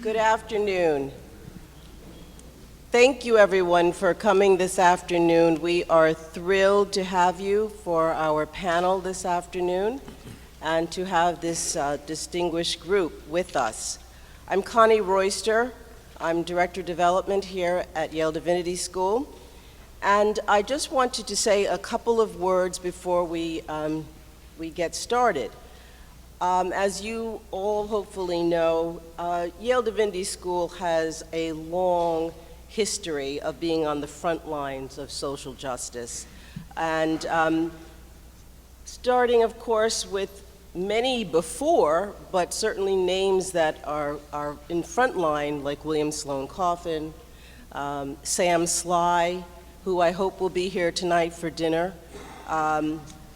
Good afternoon. Thank you, everyone, for coming this afternoon. We are thrilled to have you for our panel this afternoon and to have this distinguished group with us. I'm Connie Royster. I'm Director of Development here at Yale Divinity School. And I just wanted to say a couple of words before we get started. As you all hopefully know, Yale Divinity School has a long history of being on the front lines of social justice. And starting, of course, with many before, but certainly names that are in front line, like William Sloane Coffin, Sam Sly, who I hope will be here tonight for dinner,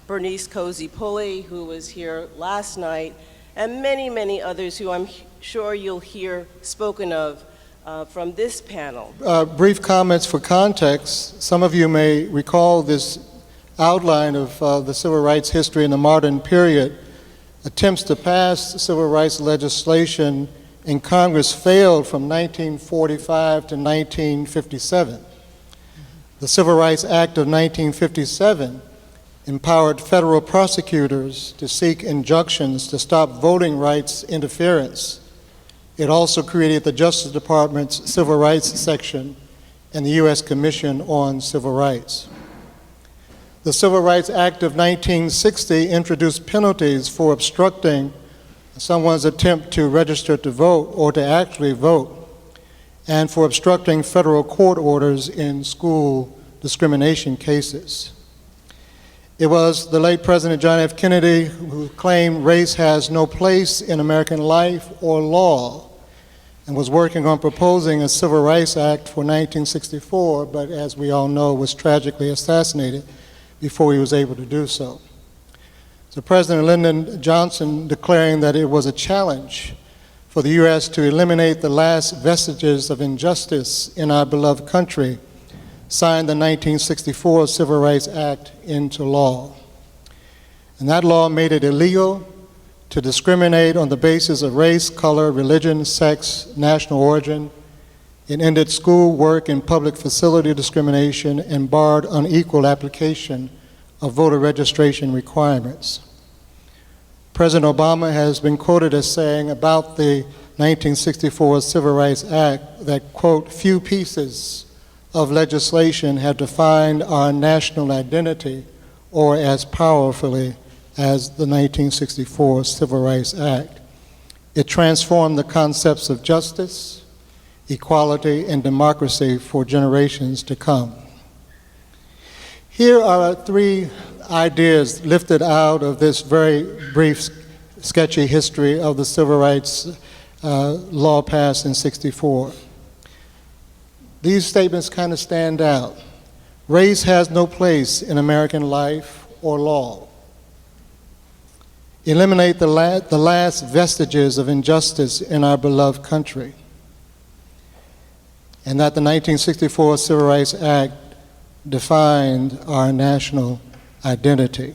Bernice Cozy Pulley, who was here last night, and many, many others who I'm sure you'll hear spoken of from this panel. Brief comments for context. Some of you may recall this outline of the civil rights history in the modern period. Attempts to pass civil rights legislation in Congress failed from 1945 to 1957. The Civil Rights Act of 1957 empowered federal prosecutors to seek injunctions to stop voting rights interference. It also created the Justice Department's Civil Rights Section and the U.S. Commission on Civil Rights. The Civil Rights Act of 1960 introduced penalties for obstructing someone's attempt to register to vote or to actually vote, and for obstructing federal court orders in school discrimination cases. It was the late President John F. Kennedy who claimed race has no place in American life or law, and was working on proposing a Civil Rights Act for 1964, but as we all know, was tragically assassinated before he was able to do so. So President Lyndon Johnson, declaring that it was a challenge for the U.S. to eliminate the last vestiges of injustice in our beloved country, signed the 1964 Civil Rights Act into law. And that law made it illegal to discriminate on the basis of race, color, religion, sex, national origin. It ended school, work, and public facility discrimination and barred unequal application of voter registration requirements. President Obama has been quoted as saying about the 1964 Civil Rights Act that, quote, few pieces of legislation have defined our national identity or as powerfully as the 1964 Civil Rights Act. It transformed the concepts of justice, equality, and democracy for generations to come. Here are three ideas lifted out of this very brief, sketchy history of the civil rights law passed in '64. These statements kind of stand out. Race has no place in American life or law. Eliminate the last vestiges of injustice in our beloved country. And that the 1964 Civil Rights Act defined our national identity.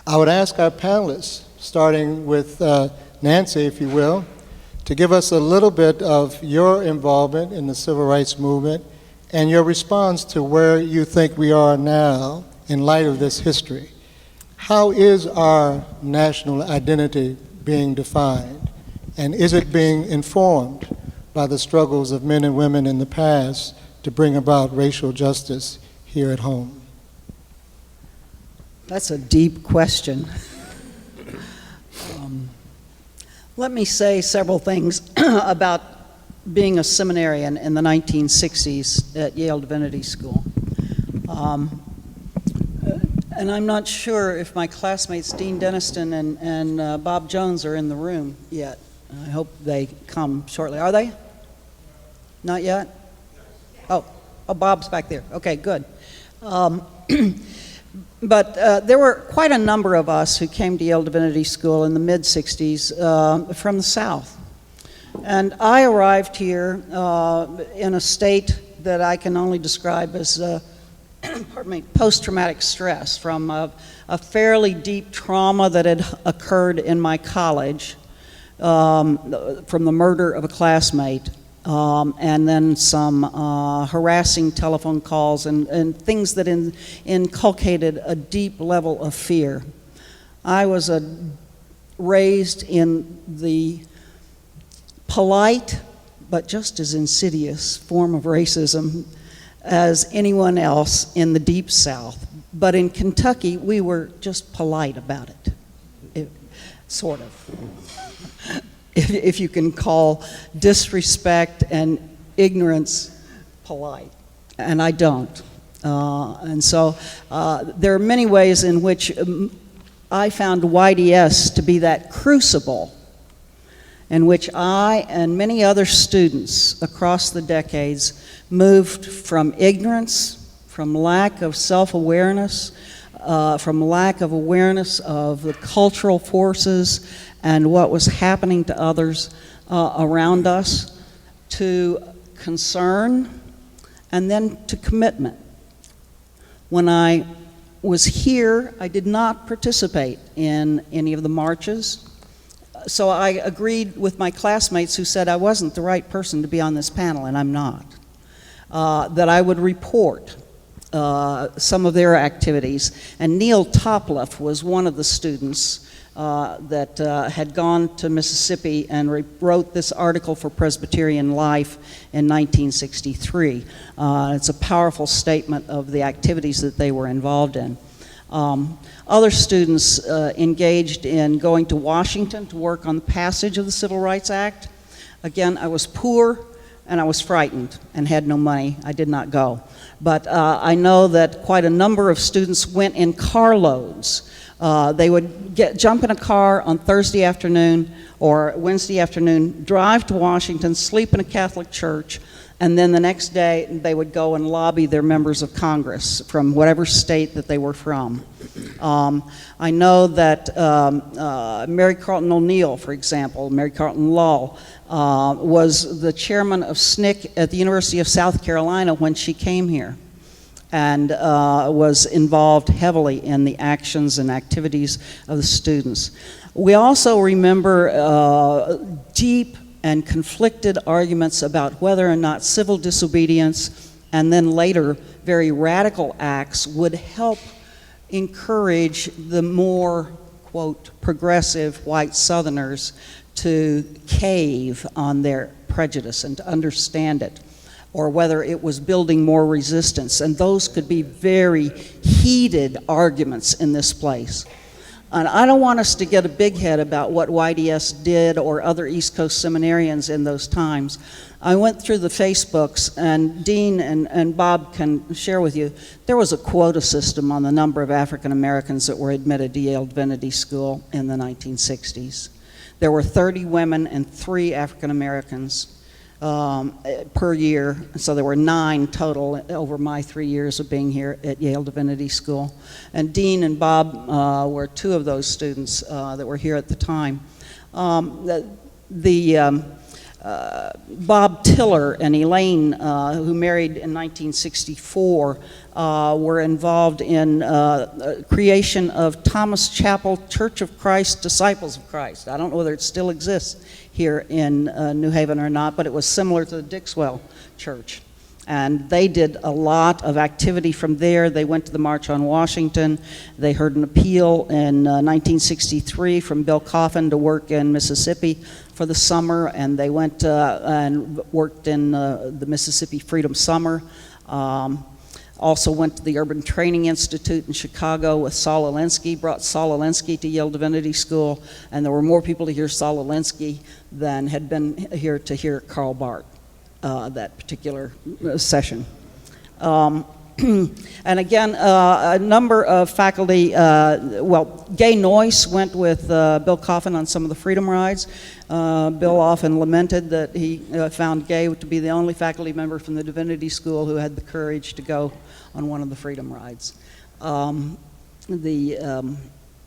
I would ask our panelists, starting with Nancy, if you will, to give us a little bit of your involvement in the civil rights movement and your response to where you think we are now in light of this history. How is our national identity being defined? And is it being informed by the struggles of men and women in the past to bring about racial justice here at home? That's a deep question. Let me say several things about being a seminarian in the 1960s at Yale Divinity School. And I'm not sure if my classmates Dean Denniston and Bob Jones are in the room yet. I hope they come shortly. Are they? Not yet? Oh, Bob's back there. Okay, good. But there were quite a number of us who came to Yale Divinity School in the mid-'60s from the South. And I arrived here in a state that I can only describe as pardon me, post-traumatic stress from a fairly deep trauma that had occurred in my college from the murder of a classmate, and then some harassing telephone calls and things that inculcated a deep level of fear. I was raised in the polite but just as insidious form of racism as anyone else in the Deep South. But in Kentucky, we were just polite about it, sort of. If you can call disrespect and ignorance polite, and I don't. And so there are many ways in which I found YDS to be that crucible in which I and many other students across the decades moved from ignorance, from lack of self-awareness, from lack of awareness of the cultural forces and what was happening to others around us, to concern, and then to commitment. When I was here, I did not participate in any of the marches. So I agreed with my classmates who said I wasn't the right person to be on this panel, and I'm not. That I would report some of their activities. And Neil Topliff was one of the students that had gone to Mississippi and wrote this article for Presbyterian Life in 1963. It's a powerful statement of the activities that they were involved in. Other students engaged in going to Washington to work on the passage of the Civil Rights Act. Again, I was poor and I was frightened and had no money. I did not go. But I know that quite a number of students went in carloads. They would jump in a car on Thursday afternoon or Wednesday afternoon, drive to Washington, sleep in a Catholic church, and then the next day they would go and lobby their members of Congress from whatever state that they were from. I know that Mary Carlton O'Neill, for example, Mary Carlton Lull, was the chairman of SNCC at the University of South Carolina when she came here, and was involved heavily in the actions and activities of the students. We also remember deep and conflicted arguments about whether or not civil disobedience and then later very radical acts would help encourage the more, quote, progressive white Southerners to cave on their prejudice and to understand it, or whether it was building more resistance. And those could be very heated arguments in this place. And I don't want us to get a big head about what YDS did or other East Coast seminarians in those times. I went through the Facebooks, and Dean and Bob can share with you, there was a quota system on the number of African Americans that were admitted to Yale Divinity School in the 1960s. There were 30 women and 3 African Americans per year, so there were 9 total over my 3 years of being here at Yale Divinity School. And Dean and Bob were 2 of those students that were here at the time. Bob Tiller and Elaine, who married in 1964, were involved in creation of Thomas Chapel Church of Christ, Disciples of Christ. I don't know whether it still exists here in New Haven or not, but it was similar to the Dixwell Church. And they did a lot of activity from there. They went to the March on Washington. They heard an appeal in 1963 from Bill Coffin to work in Mississippi for the summer, and they went and worked in the Mississippi Freedom Summer. Also went to the Urban Training Institute in Chicago with Saul Alinsky, brought Saul Alinsky to Yale Divinity School, and there were more people to hear Saul Alinsky than had been here to hear Karl Barth that particular session. And again, a number of faculty, Gay Noyce went with Bill Coffin on some of the Freedom Rides. Bill often lamented that he found Gay to be the only faculty member from the Divinity School who had the courage to go on one of the Freedom Rides. And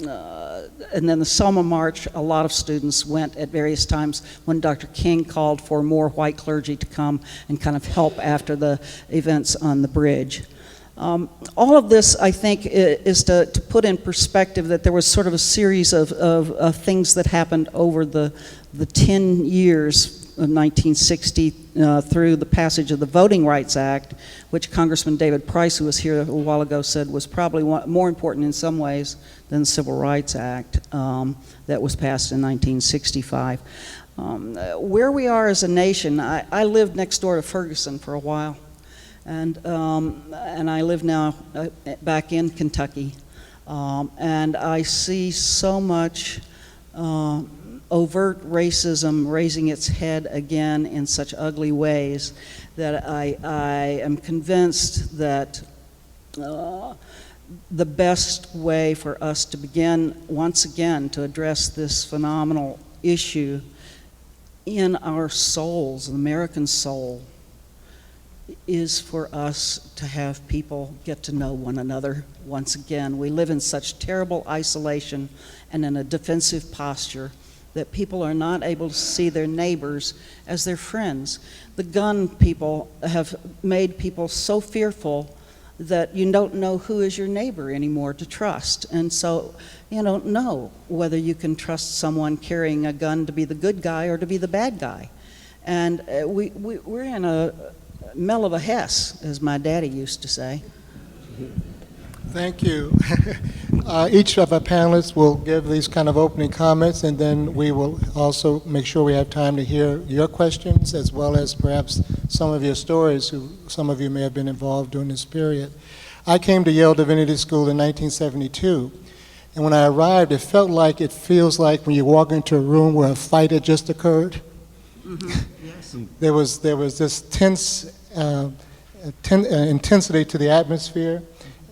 then the Selma March, a lot of students went at various times when Dr. King called for more white clergy to come and kind of help after the events on the bridge. All of this, I think, is to put in perspective that there was sort of a series of things that happened over the 10 years of 1960 through the passage of the Voting Rights Act, which Congressman David Price, who was here a while ago, said was probably more important in some ways than the Civil Rights Act that was passed in 1965. Where we are as a nation, I lived next door to Ferguson for a while. And I live now back in Kentucky, and I see so much overt racism raising its head again in such ugly ways that I am convinced that the best way for us to begin once again to address this phenomenal issue in our souls, the American soul, is for us to have people get to know one another once again. We live in such terrible isolation and in a defensive posture that people are not able to see their neighbors as their friends. The gun people have made people so fearful that you don't know who is your neighbor anymore to trust. And so you don't know whether you can trust someone carrying a gun to be the good guy or to be the bad guy. And we're in a mell of a Hess, as my daddy used to say. Thank you. Each of our panelists will give these kind of opening comments, and then we will also make sure we have time to hear your questions as well as perhaps some of your stories, some of you may have been involved during this period. I came to Yale Divinity School in 1972, and when I arrived, it feels like when you walk into a room where a fight had just occurred. Mm-hmm. Yes. There was this tense intensity to the atmosphere,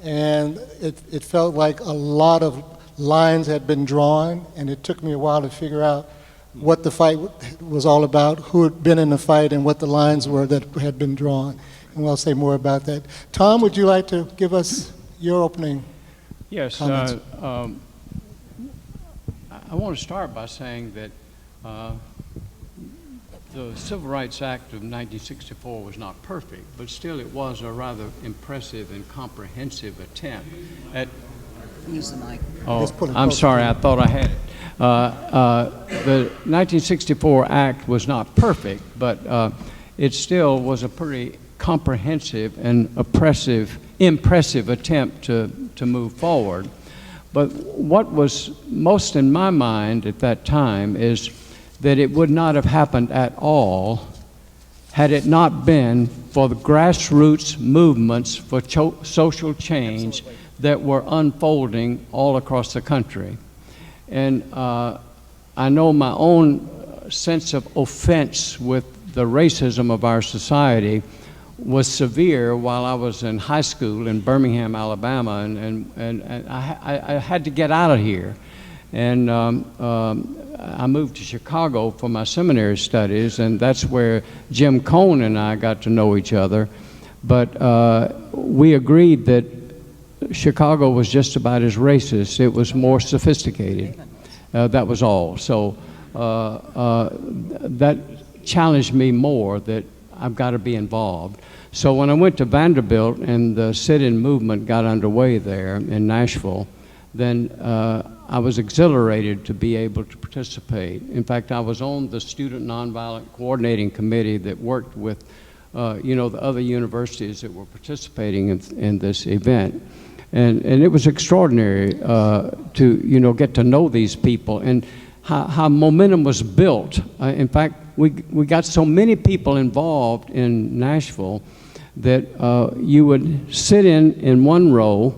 and it felt like a lot of lines had been drawn, and it took me a while to figure out what the fight was all about, who had been in the fight, and what the lines were that had been drawn. And I'll say more about that. Tom, would you like to give us your opening comments? I want to start by saying that the Civil Rights Act of 1964 was not perfect, but still it was a rather impressive and comprehensive attempt at... Use the mic. Oh, I'm sorry, I thought I had it. The 1964 Act was not perfect, but it still was a pretty comprehensive and impressive attempt to move forward. But what was most in my mind at that time is that it would not have happened at all had it not been for the grassroots movements for social change that were unfolding all across the country. And I know my own sense of offense with the racism of our society was severe while I was in high school in Birmingham, Alabama, and I had to get out of here. And I moved to Chicago for my seminary studies, and that's where Jim Cone and I got to know each other. But we agreed that Chicago was just about as racist. It was more sophisticated. That was all. So that challenged me more, that I've got to be involved. So when I went to Vanderbilt and the sit-in movement got underway there in Nashville, then I was exhilarated to be able to participate. In fact, I was on the Student Nonviolent Coordinating Committee that worked with the other universities that were participating in this event. And it was extraordinary to get to know these people and how momentum was built. In fact, we got so many people involved in Nashville that you would sit in one row,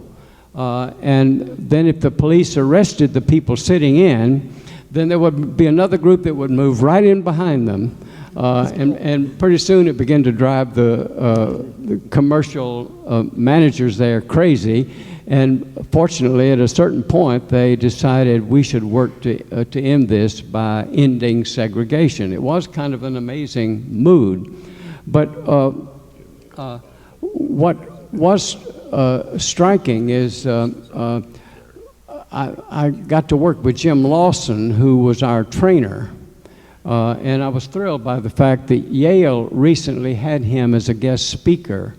and then if the police arrested the people sitting in, then there would be another group that would move right in behind them. And pretty soon it began to drive the commercial managers there crazy. And fortunately, at a certain point, they decided we should work to end this by ending segregation. It was kind of an amazing mood. But what was striking is I got to work with Jim Lawson, who was our trainer. And I was thrilled by the fact that Yale recently had him as a guest speaker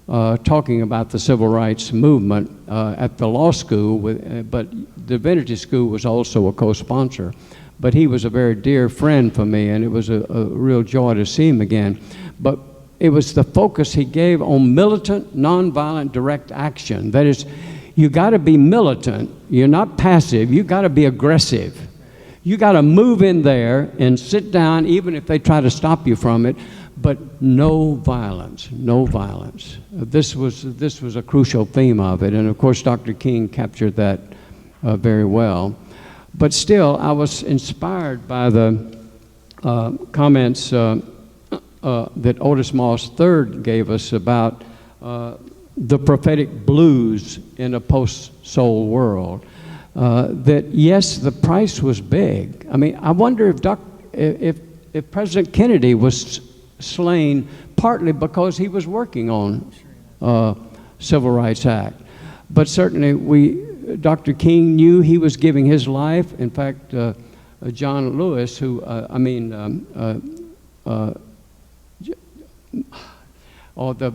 talking about the civil rights movement at the law school, but Divinity School was also a co-sponsor. But he was a very dear friend for me, and it was a real joy to see him again. But it was the focus he gave on militant, nonviolent, direct action. That is, you got to be militant. You're not passive. You got to be aggressive. You got to move in there and sit down, even if they try to stop you from it. But no violence, no violence. This was a crucial theme of it, and of course, Dr. King captured that very well. But still, I was inspired by the comments that Otis Moss III gave us about the prophetic blues in a post-soul world. That yes, the price was big. I mean, I wonder if President Kennedy was slain partly because he was working on Civil Rights Act. But certainly Dr. King knew he was giving his life. In fact, John Lewis, who,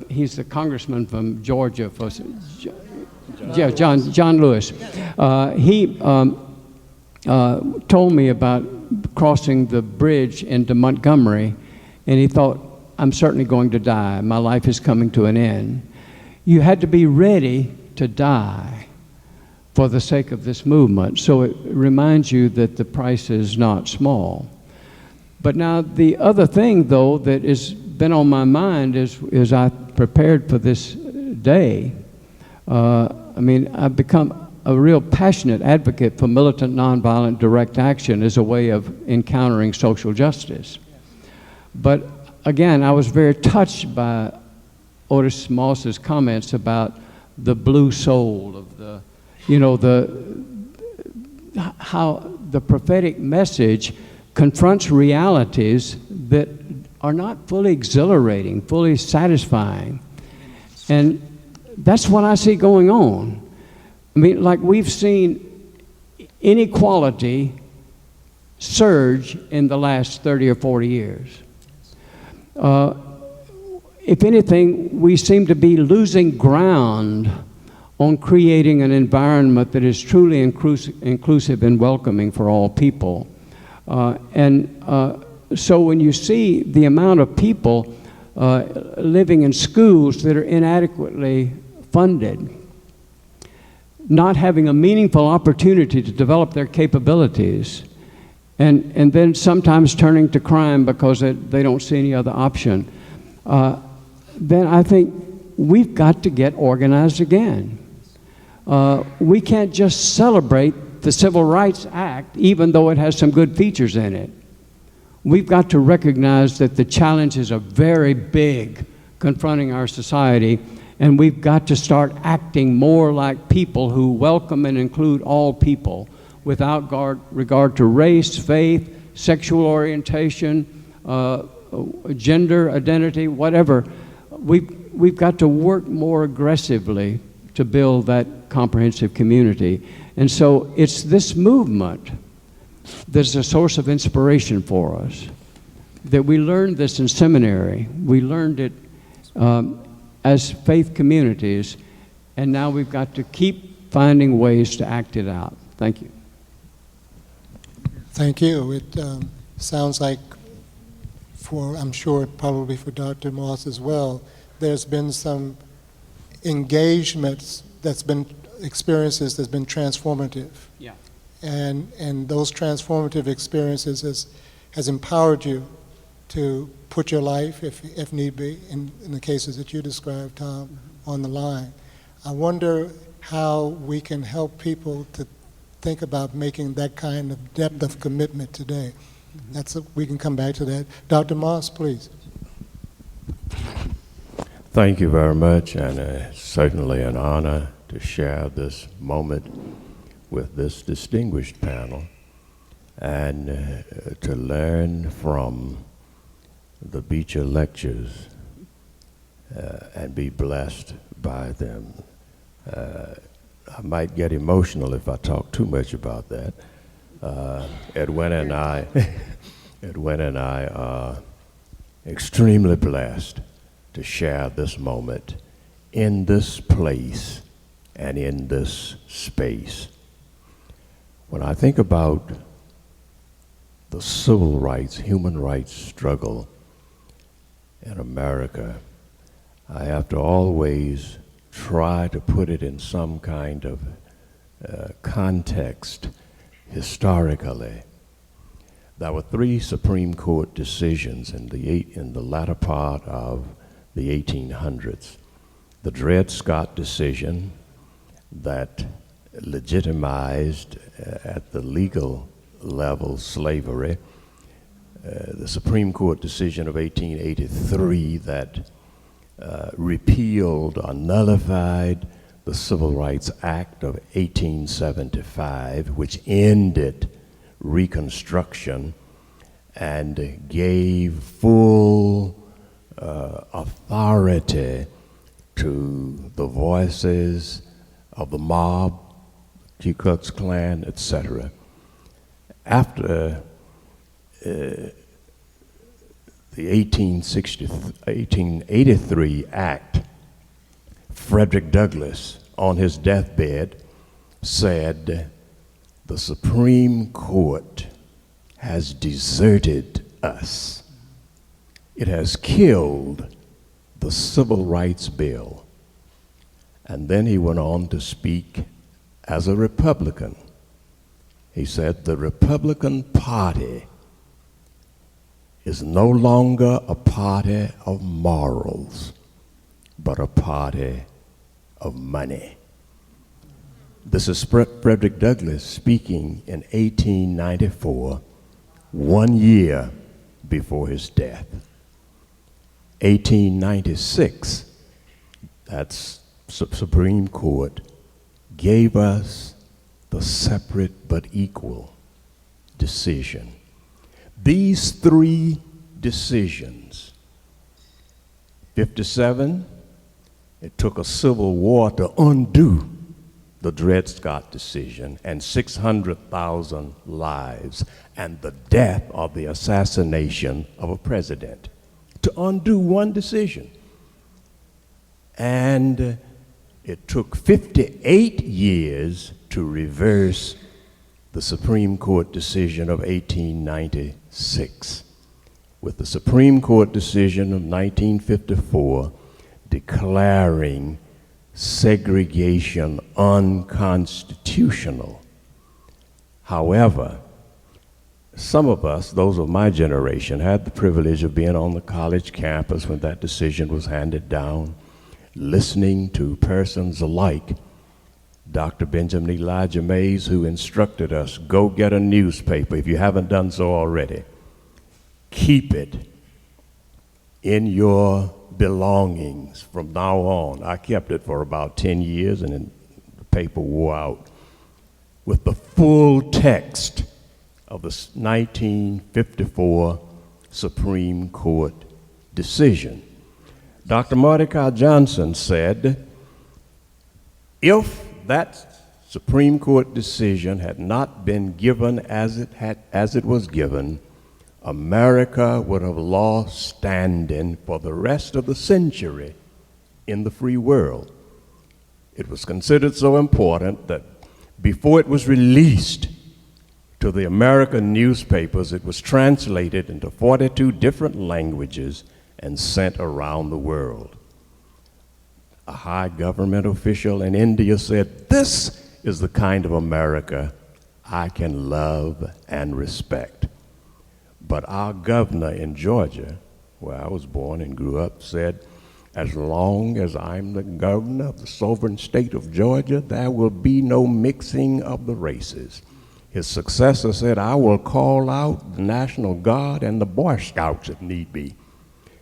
he's the congressman from Georgia. John Lewis. He told me about crossing the bridge into Montgomery, and he thought, I'm certainly going to die. My life is coming to an end. You had to be ready to die for the sake of this movement. So it reminds you that the price is not small. But now the other thing, though, that has been on my mind as I prepared for this day, I've become a real passionate advocate for militant, nonviolent, direct action as a way of encountering social justice. But again, I was very touched by Otis Moss's comments about the blue soul of how the prophetic message confronts realities that are not fully exhilarating, fully satisfying. And that's what I see going on. I mean, like we've seen inequality surge in the last 30 or 40 years. If anything, we seem to be losing ground on creating an environment that is truly inclusive and welcoming for all people. So when you see the amount of people living in schools that are inadequately funded, not having a meaningful opportunity to develop their capabilities, and then sometimes turning to crime because they don't see any other option, then I think we've got to get organized again. We can't just celebrate the Civil Rights Act, even though it has some good features in it. We've got to recognize that the challenges are very big confronting our society, and we've got to start acting more like people who welcome and include all people without regard to race, faith, sexual orientation, gender identity, whatever. We've got to work more aggressively to build that comprehensive community. And so it's this movement that's a source of inspiration for us. That we learned this in seminary. We learned it as faith communities, and now we've got to keep finding ways to act it out. Thank you. Thank you. It sounds like, I'm sure probably for Dr. Moss as well, there's been some engagements experiences that's been transformative. Yeah. And those transformative experiences has empowered you to put your life, if need be, in the cases that you described, Tom, on the line. I wonder how we can help people to think about making that kind of depth of commitment today. We can come back to that. Dr. Moss, please. Thank you very much, and certainly an honor to share this moment with this distinguished panel and to learn from the Beecher lectures and be blessed by them. I might get emotional if I talk too much about that. Edwin and I are extremely blessed to share this moment in this place and in this space. When I think about the civil rights, human rights struggle in America, I have to always try to put it in some kind of context historically. There were 3 Supreme Court decisions in the latter part of the 1800s. The Dred Scott decision that legitimized at the legal level slavery, the Supreme Court decision of 1883 that repealed or nullified the Civil Rights Act of 1875, which ended Reconstruction and gave full authority to the voices of the mob, Ku Klux Klan, etc. After the 1883 Act, Frederick Douglass, on his deathbed, said, "The Supreme Court has deserted us. It has killed the Civil Rights Bill." And then he went on to speak as a Republican. He said, "The Republican Party is no longer a party of morals, but a party of money." This is Frederick Douglass speaking in 1894, 1 year before his death. 1896, that's Supreme Court, gave us the separate but equal decision. These 3 decisions, 57, it took a civil war to undo the Dred Scott decision and 600,000 lives and the death or the assassination of a president to undo one decision. And it took 58 years to reverse the Supreme Court decision of 1896, with the Supreme Court decision of 1954 declaring segregation unconstitutional. However, some of us, those of my generation, had the privilege of being on the college campus when that decision was handed down, listening to persons alike Dr. Benjamin Elijah Mays, who instructed us, go get a newspaper if you haven't done so already. Keep it in your belongings from now on. I kept it for about 10 years and then the paper wore out, with the full text of the 1954 Supreme Court decision. Dr. Mordecai Johnson said, if that Supreme Court decision had not been given as it was given, America would have lost standing for the rest of the century in the free world. It was considered so important that before it was released to the American newspapers, it was translated into 42 different languages and sent around the world. A high government official in India said, "This is the kind of America I can love and respect." But our governor in Georgia, where I was born and grew up, said, "As long as I'm the governor of the sovereign state of Georgia, there will be no mixing of the races." His successor said, "I will call out the National Guard and the Boy Scouts if need be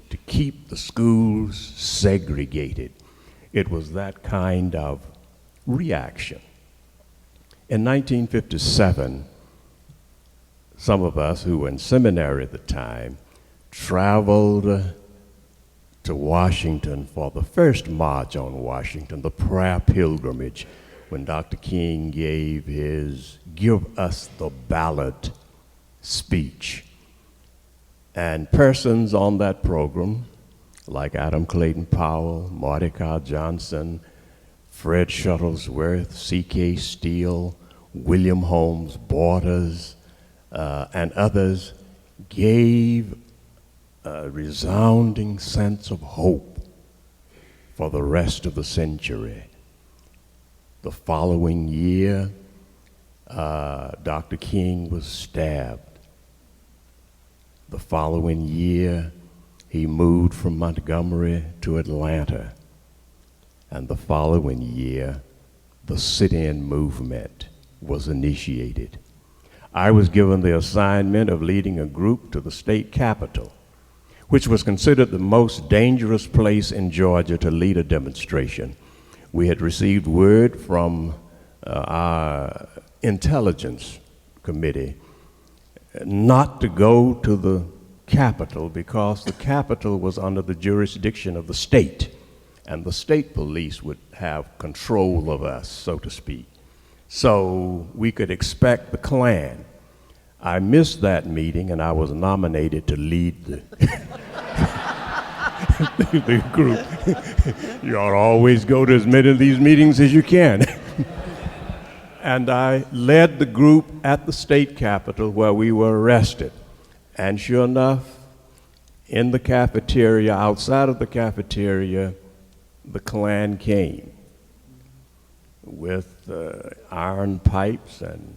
to keep the schools segregated." It was that kind of reaction. In 1957, some of us who were in seminary at the time traveled to Washington for the first March on Washington, the prayer pilgrimage, when Dr. King gave his "Give Us the Ballot" speech. And persons on that program, like Adam Clayton Powell, Mordecai Johnson, Fred Shuttlesworth, C.K. Steele, William Holmes Borders, and others, gave a resounding sense of hope for the rest of the century. The following year, Dr. King was stabbed. The following year, he moved from Montgomery to Atlanta. And the following year, the sit-in movement was initiated. I was given the assignment of leading a group to the state capitol, which was considered the most dangerous place in Georgia to lead a demonstration. We had received word from our intelligence committee not to go to the Capitol because the Capitol was under the jurisdiction of the state, and the state police would have control of us, so to speak. So we could expect the Klan. I missed that meeting, and I was nominated to lead the, the group. You ought to always go to as many of these meetings as you can. And I led the group at the state capitol where we were arrested. And sure enough, in the cafeteria, outside of the cafeteria, the Klan came with iron pipes and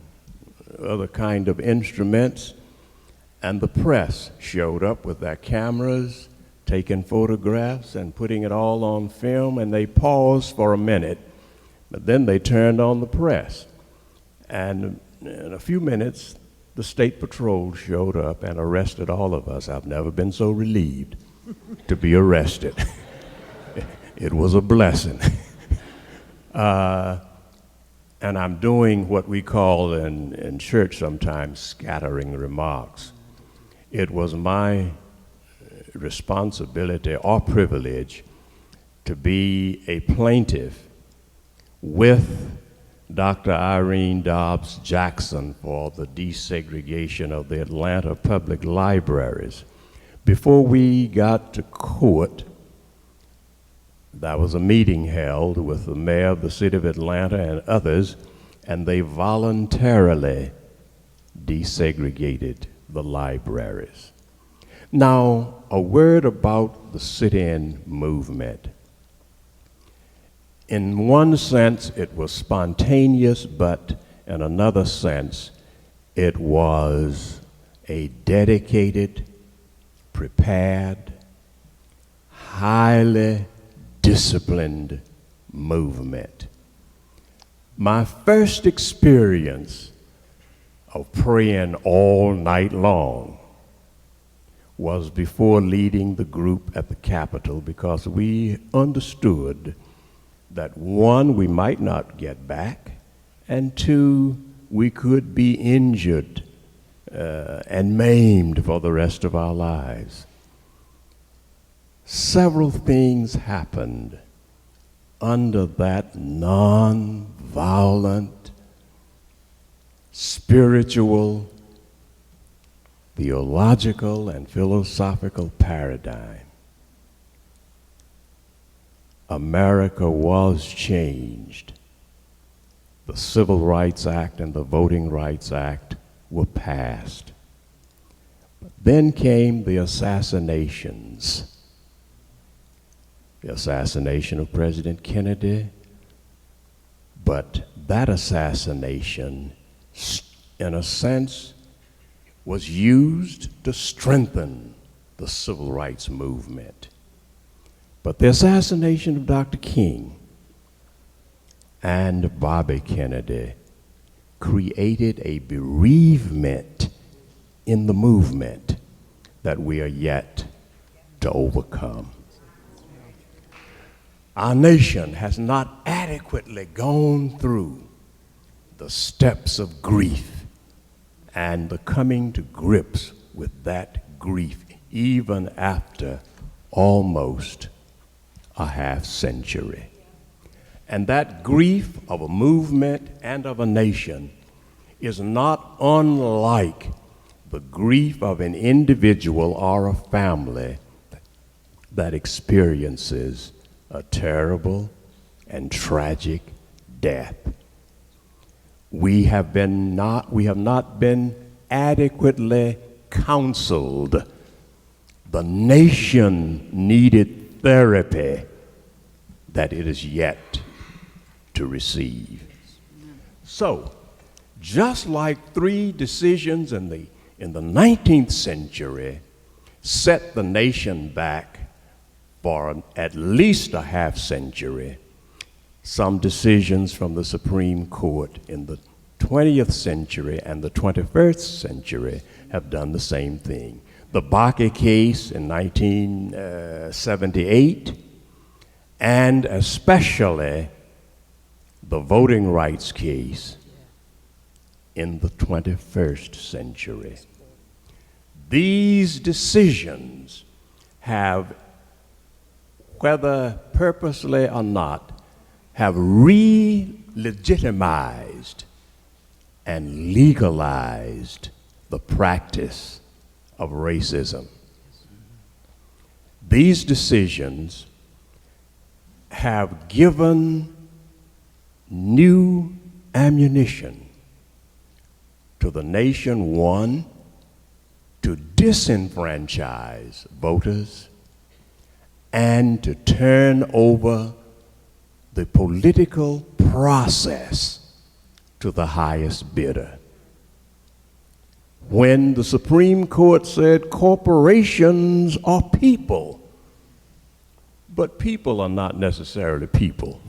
other kind of instruments, and the press showed up with their cameras, taking photographs and putting it all on film, and they paused for a minute, but then they turned on the press. And in a few minutes, the state patrol showed up and arrested all of us. I've never been so relieved to be arrested. It was a blessing. And I'm doing what we call in church sometimes scattering remarks. It was my responsibility or privilege to be a plaintiff with Dr. Irene Dobbs Jackson for the desegregation of the Atlanta public libraries. Before we got to court, there was a meeting held with the mayor of the city of Atlanta and others, and they voluntarily desegregated the libraries. Now, a word about the sit-in movement. In one sense, it was spontaneous, but in another sense, it was a dedicated, prepared, highly disciplined movement. My first experience of praying all night long was before leading the group at the Capitol, because we understood that one, we might not get back, and two, we could be injured and maimed for the rest of our lives. Several things happened under that non-violent, spiritual, theological, and philosophical paradigm. America was changed. The Civil Rights Act and the Voting Rights Act were passed. But then came the assassinations. The assassination of President Kennedy, but that assassination, in a sense, was used to strengthen the civil rights movement. But the assassination of Dr. King and Bobby Kennedy created a bereavement in the movement that we are yet to overcome. Our nation has not adequately gone through the steps of grief and the coming to grips with that grief, even after almost a half century. And that grief of a movement and of a nation is not unlike the grief of an individual or a family that experiences a terrible and tragic death. We have not been adequately counseled. The nation needed therapy that it is yet to receive. So, just like 3 decisions in the 19th century set the nation back for at least a half century, some decisions from the Supreme Court in the 20th century and the 21st century have done the same thing. The Bakke case in 1978, and especially the voting rights case in the 21st century. These decisions have, whether purposely or not, have re-legitimized and legalized the practice of racism. These decisions have given new ammunition to the nation, one, to disenfranchise voters and to turn over the political process to the highest bidder. When the Supreme Court said corporations are people, but people are not necessarily people.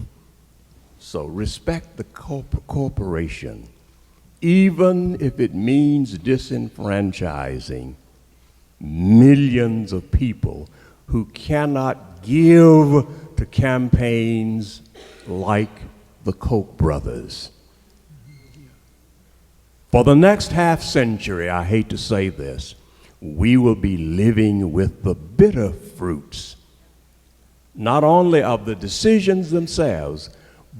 So respect the corporation, even if it means disenfranchising millions of people who cannot give to campaigns like the Koch brothers. For the next half century, I hate to say this, we will be living with the bitter fruits, not only of the decisions themselves,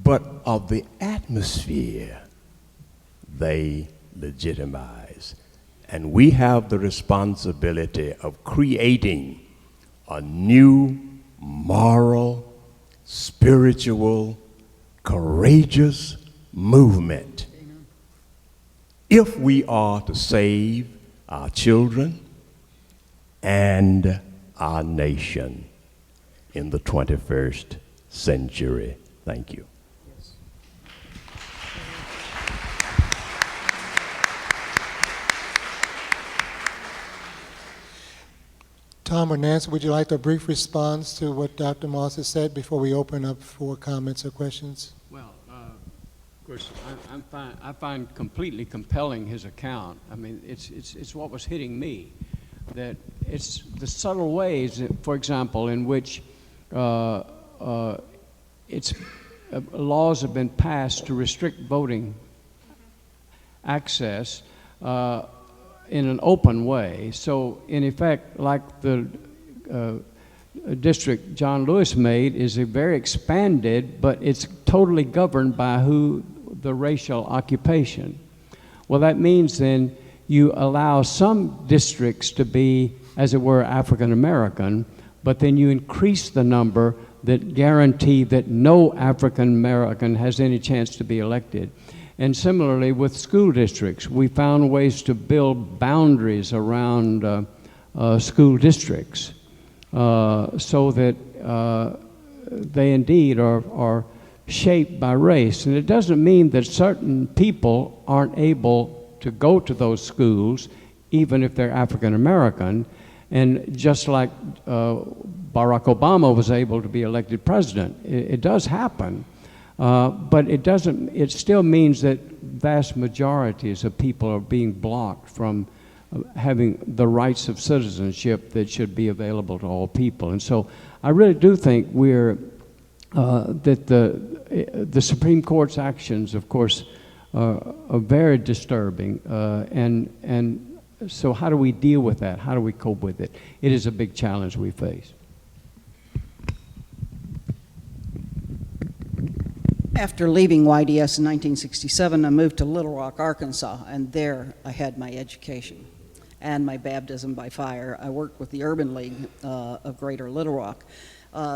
but of the atmosphere they legitimize. And we have the responsibility of creating a new moral, spiritual, courageous movement if we are to save our children and our nation in the 21st century. Thank you. Tom or Nancy, would you like a brief response to what Dr. Moss has said before we open up for comments or questions? Well, of course, I find completely compelling his account. I mean, it's what was hitting me, that it's the subtle ways, that, for example, in which laws have been passed to restrict voting access in an open way. So, in effect, like the district John Lewis made is a very expanded, but it's totally governed by the racial occupation. Well, that means then you allow some districts to be, as it were, African American, but then you increase the number that guarantee that no African American has any chance to be elected. And similarly with school districts, we found ways to build boundaries around school districts so that they indeed are shaped by race. And it doesn't mean that certain people aren't able to go to those schools, even if they're African American. And just like Barack Obama was able to be elected president, it does happen. But it still means that vast majorities of people are being blocked from having the rights of citizenship that should be available to all people. And so I really do think that the Supreme Court's actions, of course, are very disturbing. And so how do we deal with that? How do we cope with it? It is a big challenge we face. After leaving YDS in 1967, I moved to Little Rock, Arkansas, and there I had my education. and my baptism by fire. I worked with the Urban League of Greater Little Rock.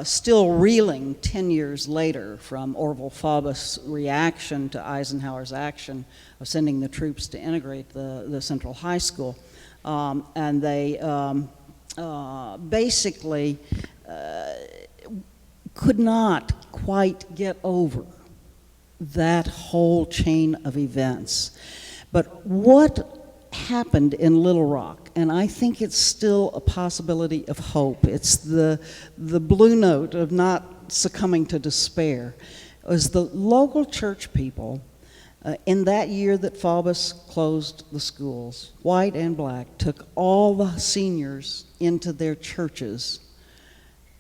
Still reeling 10 years later from Orville Faubus' reaction to Eisenhower's action of sending the troops to integrate the Central High School. And they basically could not quite get over that whole chain of events. But what happened in Little Rock, and I think it's still a possibility of hope, it's the blue note of not succumbing to despair, was the local church people in that year that Faubus closed the schools, white and black, took all the seniors into their churches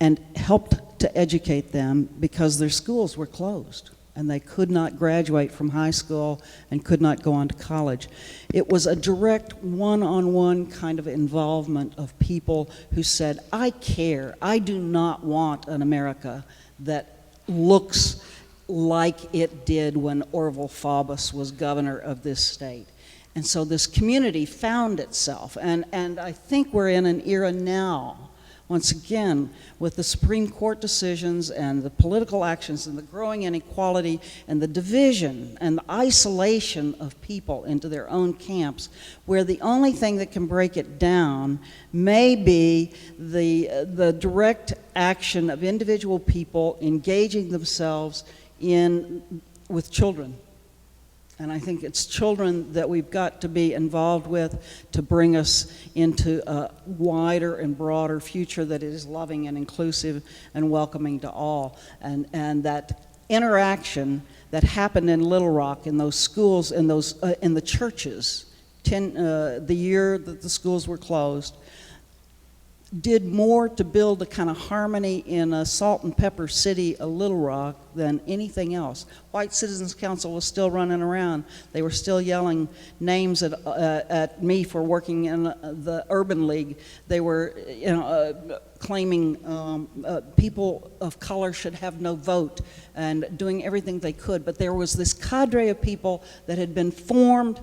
and helped to educate them because their schools were closed and they could not graduate from high school and could not go on to college. It was a direct one-on-one kind of involvement of people who said, I care. I do not want an America that looks like it did when Orville Faubus was governor of this state. And so this community found itself, and I think we're in an era now, once again, with the Supreme Court decisions and the political actions and the growing inequality and the division and the isolation of people into their own camps, where the only thing that can break it down may be the direct action of individual people engaging themselves with children. And I think it's children that we've got to be involved with to bring us into a wider and broader future that is loving and inclusive and welcoming to all. And that interaction that happened in Little Rock, in those schools, in the churches, the year that the schools were closed, did more to build a kind of harmony in a salt and pepper city of Little Rock than anything else. White Citizens Council was still running around. They were still yelling names at me for working in the Urban League. They were, claiming people of color should have no vote and doing everything they could. But there was this cadre of people that had been formed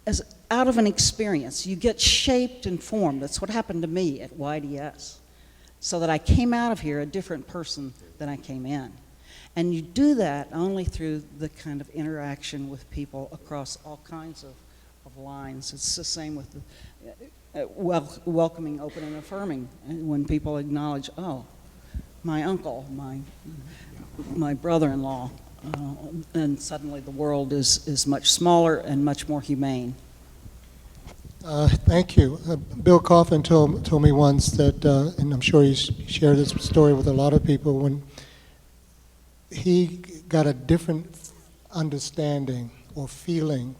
as out of an experience. You get shaped and formed. That's what happened to me at YDS. So that I came out of here a different person than I came in. And you do that only through the kind of interaction with people across all kinds of lines. It's the same with the welcoming, open, and affirming. And when people acknowledge, oh, my uncle, my brother-in-law, and suddenly the world is much smaller and much more humane. Thank you. Bill Coffin told me once that, and I'm sure he's shared this story with a lot of people, when he got a different understanding or feeling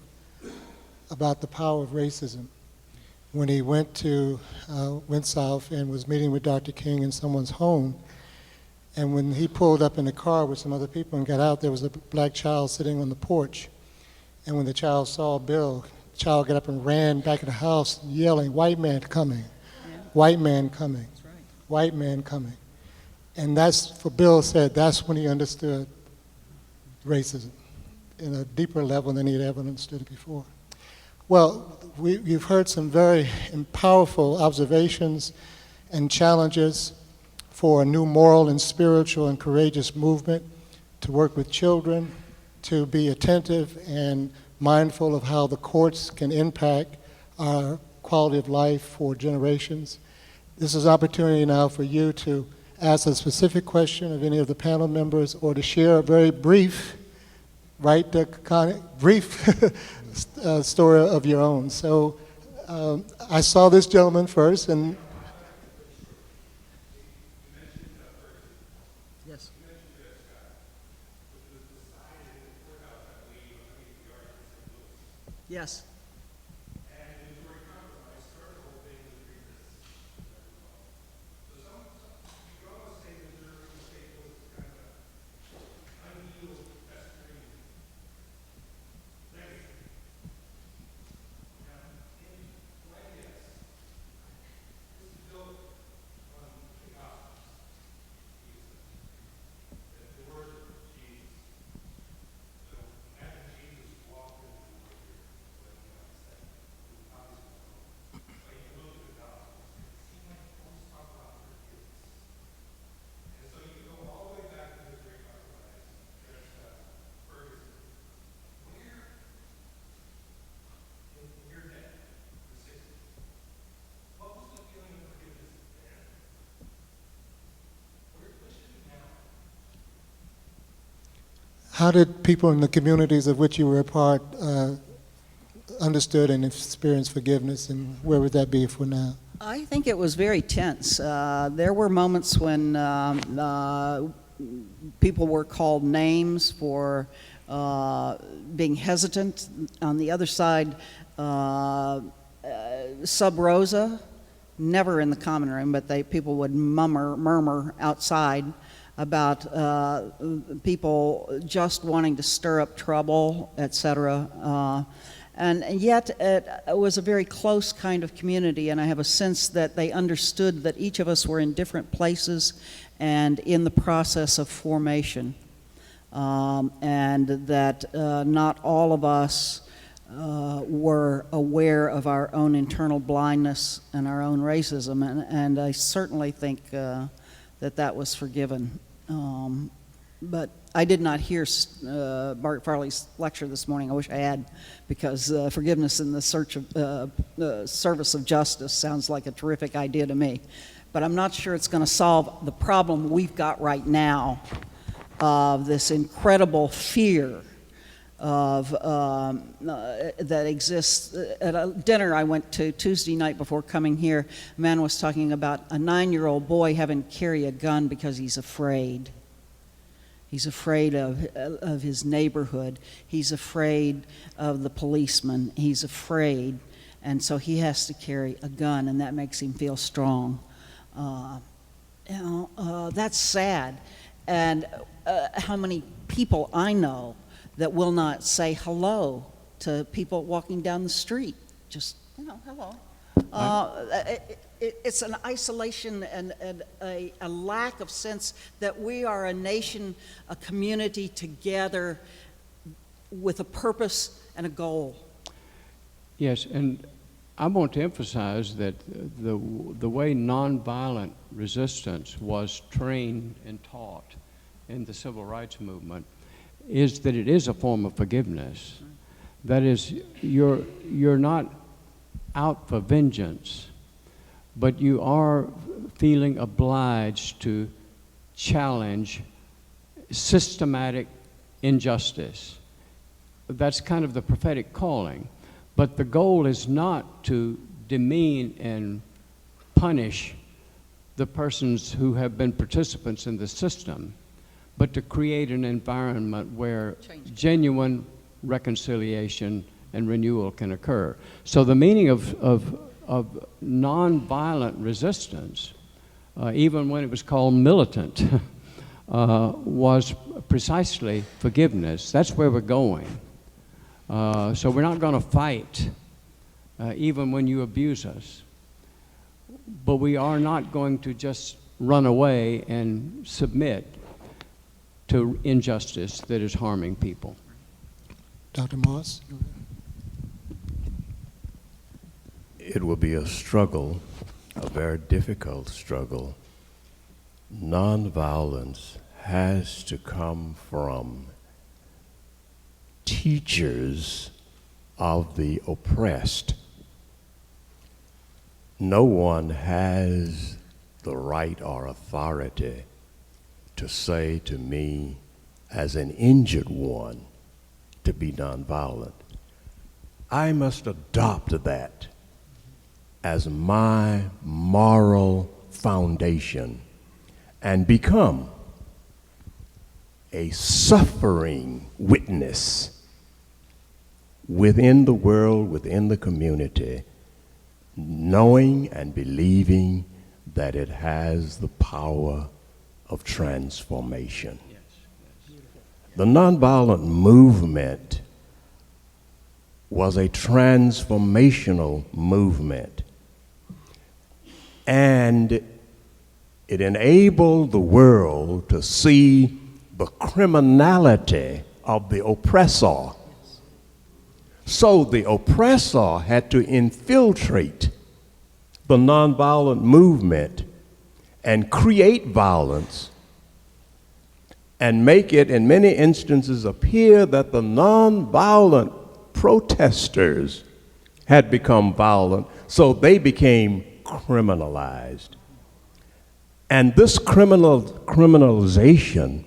about the power of racism when he went south and was meeting with Dr. King in someone's home. And when he pulled up in the car with some other people and got out, there was a black child sitting on the porch. And when the child saw Bill, the child got up and ran back in the house yelling, "White man coming, white man coming, white man coming." And that's, for Bill said, that's when he understood racism in a deeper level than he had ever understood it before. Well, you've heard some very powerful observations and challenges for a new moral and spiritual and courageous movement to work with children, to be attentive and mindful of how the courts can impact our quality of life for generations. This is an opportunity now for you to ask a specific question of any of the panel members or to share a very brief, story of your own. So I saw this gentleman first, and Yes. Yes. How did people in the communities of which you were a part understood and experienced forgiveness, and where would that be for now? I think it was very tense. There were moments when people were called names for being hesitant. On the other side, sub rosa, never in the common room, but people would murmur outside about people just wanting to stir up trouble, etc. And yet it was a very close kind of community, and I have a sense that they understood that each of us were in different places and in the process of formation, and that not all of us were aware of our own internal blindness and our own racism, and I certainly think that was forgiven. But I did not hear Bart Farley's lecture this morning. I wish I had, because forgiveness in the service of justice sounds like a terrific idea to me. But I'm not sure it's going to solve the problem we've got right now of this incredible fear of that exists. At a dinner I went to Tuesday night before coming here, a man was talking about a 9-year-old boy having to carry a gun because he's afraid. He's afraid of his neighborhood. He's afraid of the policeman. He's afraid, and so he has to carry a gun, and that makes him feel strong. That's sad. And how many people I know that will not say hello to people walking down the street? Just, hello. It's an isolation and a lack of sense that we are a nation, a community together with a purpose and a goal. Yes, and I want to emphasize that the way nonviolent resistance was trained and taught in the civil rights movement is that it is a form of forgiveness. That is, you're not out for vengeance, but you are feeling obliged to challenge systematic injustice. That's kind of the prophetic calling. But the goal is not to demean and punish the persons who have been participants in the system, but to create an environment where genuine reconciliation and renewal can occur. So the meaning of nonviolent resistance, even when it was called militant, was precisely forgiveness. That's where we're going. So we're not going to fight, even when you abuse us. But we are not going to just run away and submit to injustice that is harming people. Dr. Moss? It will be a struggle, a very difficult struggle. Nonviolence has to come from teachers of the oppressed. No one has the right or authority to say to me as an injured one to be nonviolent. I must adopt that as my moral foundation and become a suffering witness within the world, within the community, knowing and believing that it has the power of transformation. The nonviolent movement was a transformational movement, and it enabled the world to see the criminality of the oppressor. So the oppressor had to infiltrate the nonviolent movement and create violence and make it, in many instances, appear that the nonviolent protesters had become violent, so they became criminalized. And this criminalization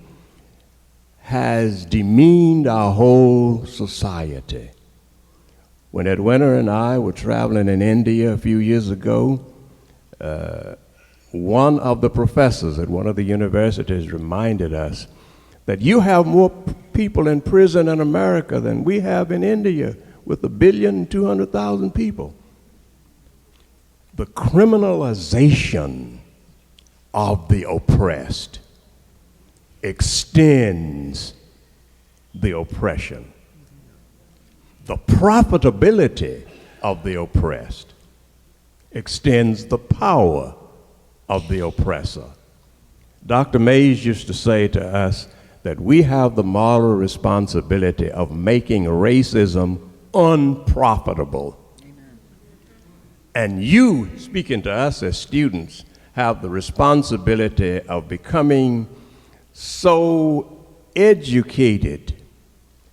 has demeaned our whole society. When Edwina and I were traveling in India a few years ago, one of the professors at one of the universities reminded us that you have more people in prison in America than we have in India, with 1,200,000 people. The criminalization of the oppressed extends the oppression. The profitability of the oppressed extends the power of the oppressor. Dr. Mays used to say to us that we have the moral responsibility of making racism unprofitable. Amen. And you, speaking to us as students, have the responsibility of becoming so educated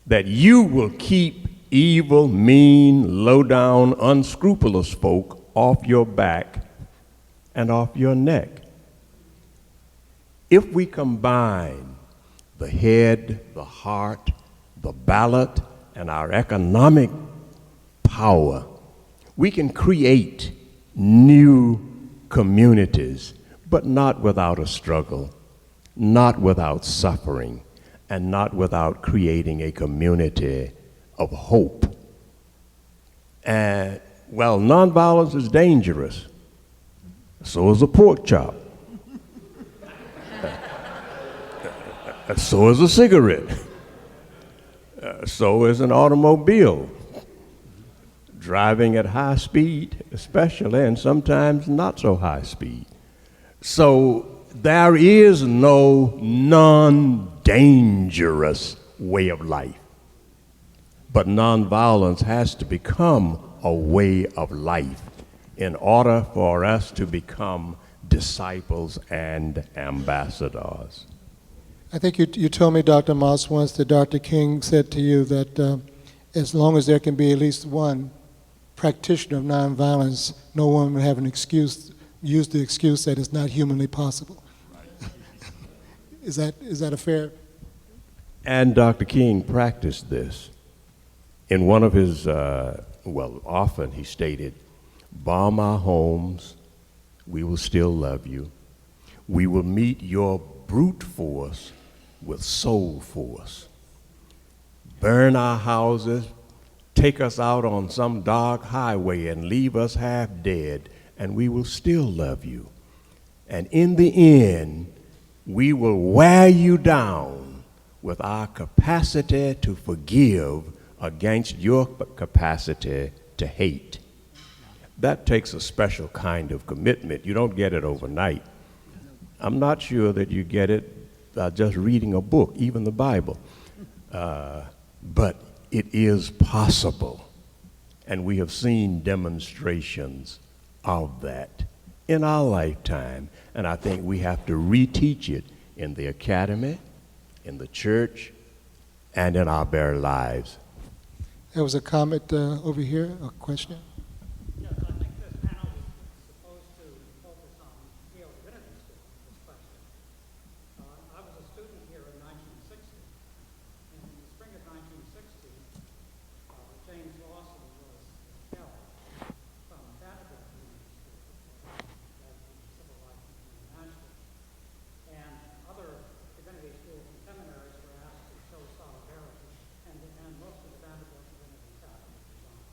that you will keep evil, mean, low-down, unscrupulous folk off your back and off your neck. If we combine the head, the heart, the ballot, and our economic power, we can create new communities, but not without a struggle, not without suffering, and not without creating a community of hope. And well, nonviolence is dangerous. So is a pork chop. So is a cigarette. So is an automobile. Driving at high speed, especially, and sometimes not so high speed. So there is no non-dangerous way of life. But nonviolence has to become a way of life in order for us to become disciples and ambassadors. I think you told me, Dr. Moss, once that Dr. King said to you that as long as there can be at least one practitioner of nonviolence, no one would have an excuse, use the excuse that it's not humanly possible. Right. Is that a fair? And Dr. King practiced this. In one of his, often he stated, "Bomb our homes, we will still love you. We will meet your brute force with soul force. Burn our houses, take us out on some dark highway and leave us half dead, and we will still love you. And in the end, we will wear you down with our capacity to forgive against your capacity to hate." That takes a special kind of commitment. You don't get it overnight. I'm not sure that you get it just reading a book, even the Bible. But it is possible. And we have seen demonstrations of that in our lifetime. And I think we have to reteach it in the academy, in the church, and in our very lives. There was a comment over here, a question. Yes, I think this panel is supposed to focus on Yale Divinity School, this question. I was a student here in 1960. In the spring of 1960, James Lawson was expelled from Vanderbilt Divinity School, the Civil Rights International. And other divinity schools and seminaries were asked to show solidarity, and most of the Vanderbilt Divinity faculty resigned.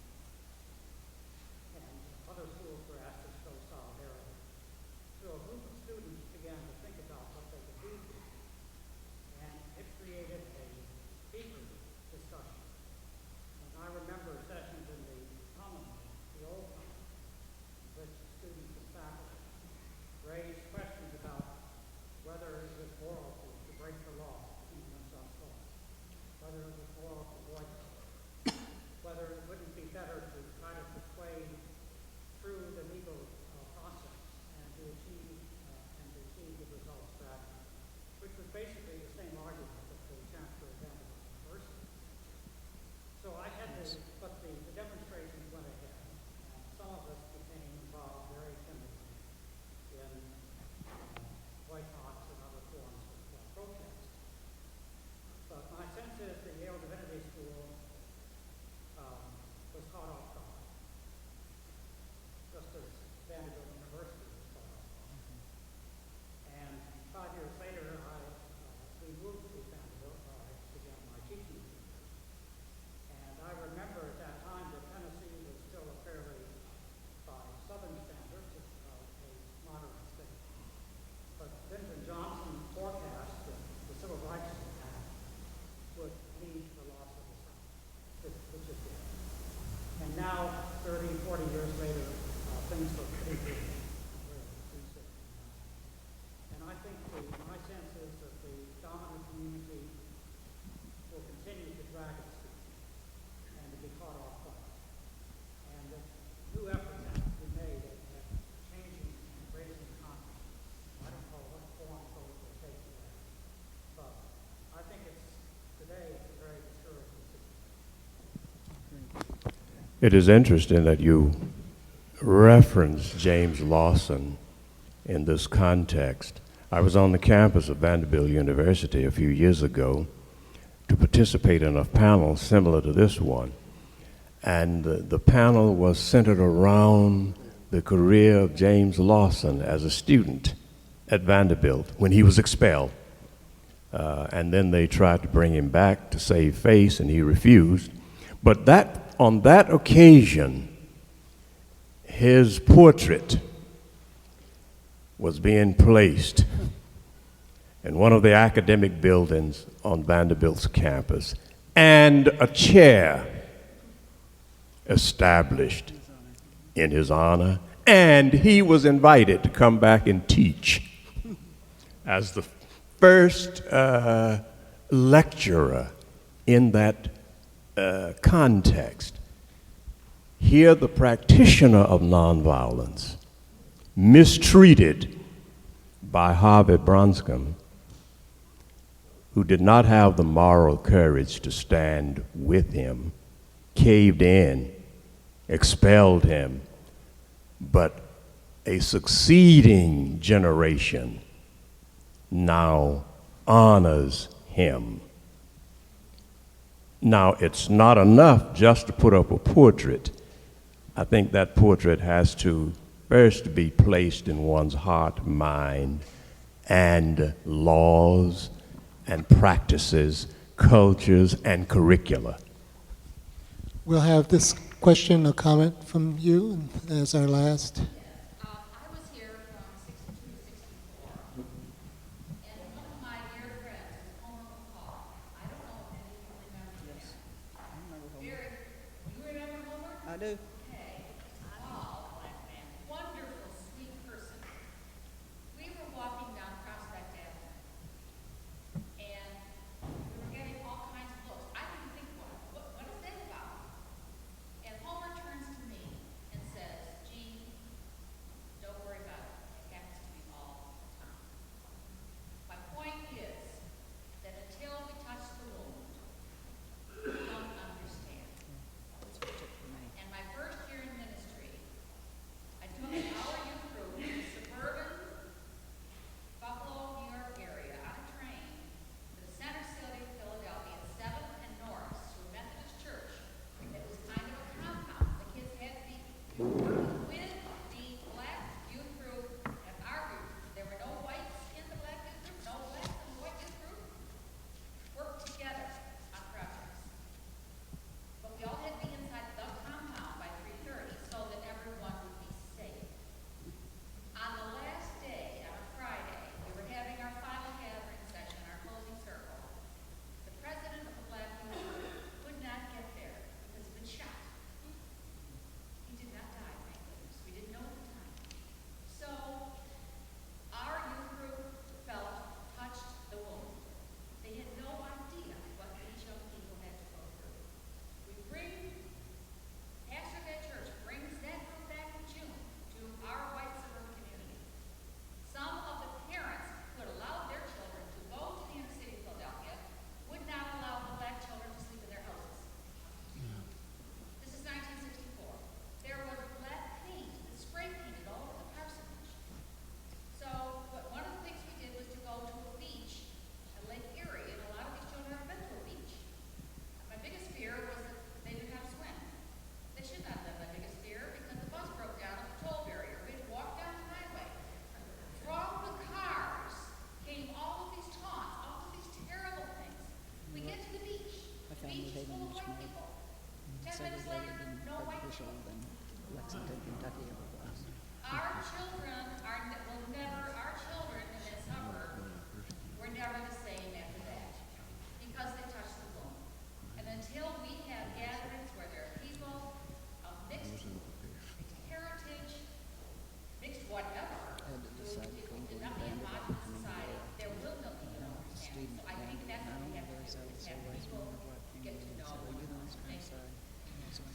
drag a student and to be caught off guard. And that new efforts have to be made at changing and raising confidence. I don't know what form those will take today, but I think today it's a very discouraging situation. It is interesting that you reference James Lawson in this context. I was on the campus of Vanderbilt University a few years ago to participate in a panel similar to this one. And the panel was centered around the career of James Lawson as a student at Vanderbilt when he was expelled. And then they tried to bring him back to save face, and he refused. But on that occasion, his portrait was being placed in one of the academic buildings on Vanderbilt's campus, and a chair established in his honor, and he was invited to come back and teach as the first lecturer in that context. Here, the practitioner of nonviolence, mistreated by Harvey Bronscombe, who did not have the moral courage to stand with him, caved in, expelled him, but a succeeding generation now honors him. Now, it's not enough just to put up a portrait. I think that portrait has to first be placed in one's heart, mind, and laws and practices, cultures, and curricula. We'll have this question or comment from you as our last. I was here from 62 to 64, and one of my dear friends is Homer McCall. I don't know if any of you remember him. I remember Homer. Very, you remember Homer? I do. Okay. Tall, black man, wonderful, sweet person. We were walking down Prospect Avenue, and we were getting all kinds of looks. I didn't think, what is that about? And Homer turns to me and says, "Gee, don't worry about it. It happens to me all the time." My point is that until we touch the wound, we don't understand. And my first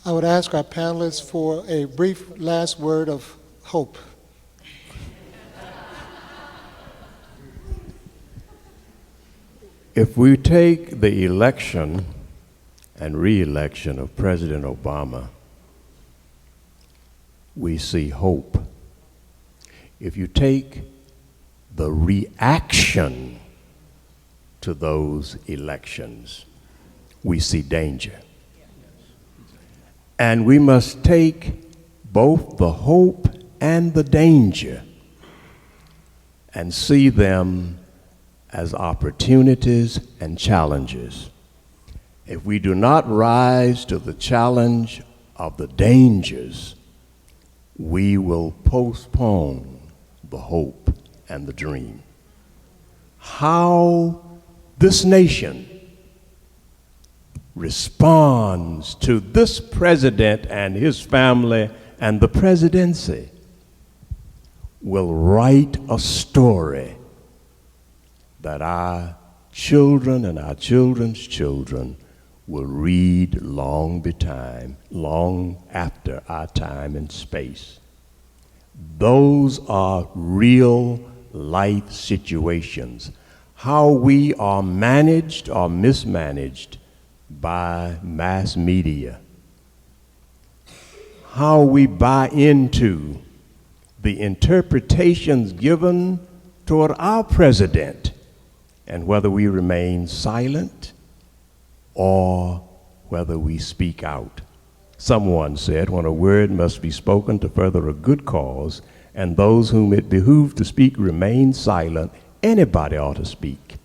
I would ask our panelists for a brief last word of hope. If we take the election and re-election of President Obama, we see hope. If you take the reaction to those elections, we see danger. And we must take both the hope and the danger and see them as opportunities and challenges. If we do not rise to the challenge of the dangers, we will postpone the hope and the dream. How this nation responds to this president and his family and the presidency will write a story that our children and our children's children will read long after our time and space. Those are real life situations. How we are managed or mismanaged by mass media. How we buy into the interpretations given toward our president, and whether we remain silent or whether we speak out. Someone said, when a word must be spoken to further a good cause, and those whom it behooved to speak remain silent, anybody ought to speak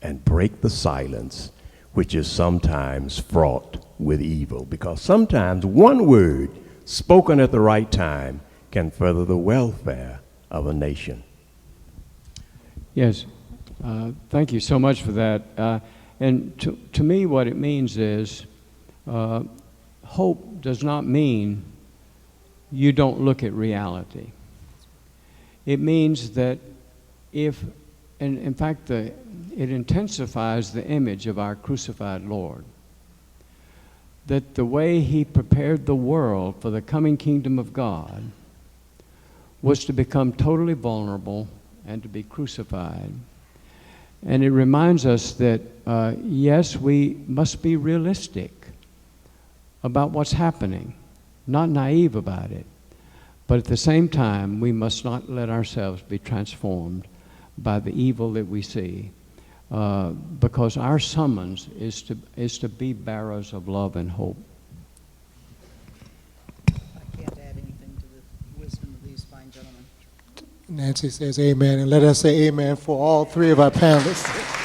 and break the silence, which is sometimes fraught with evil. Because sometimes one word spoken at the right time can further the welfare of a nation. Yes, thank you so much for that. And to me, what it means is hope does not mean you don't look at reality. It means that if, and in fact, it intensifies the image of our crucified Lord, that the way he prepared the world for the coming kingdom of God was to become totally vulnerable and to be crucified. And it reminds us that, yes, we must be realistic about what's happening, not naive about it. But at the same time, we must not let ourselves be transformed by the evil that we see, because our summons is to be bearers of love and hope. I can't add anything to the wisdom of these fine gentlemen. Nancy says amen, and let us say amen for all three of our panelists.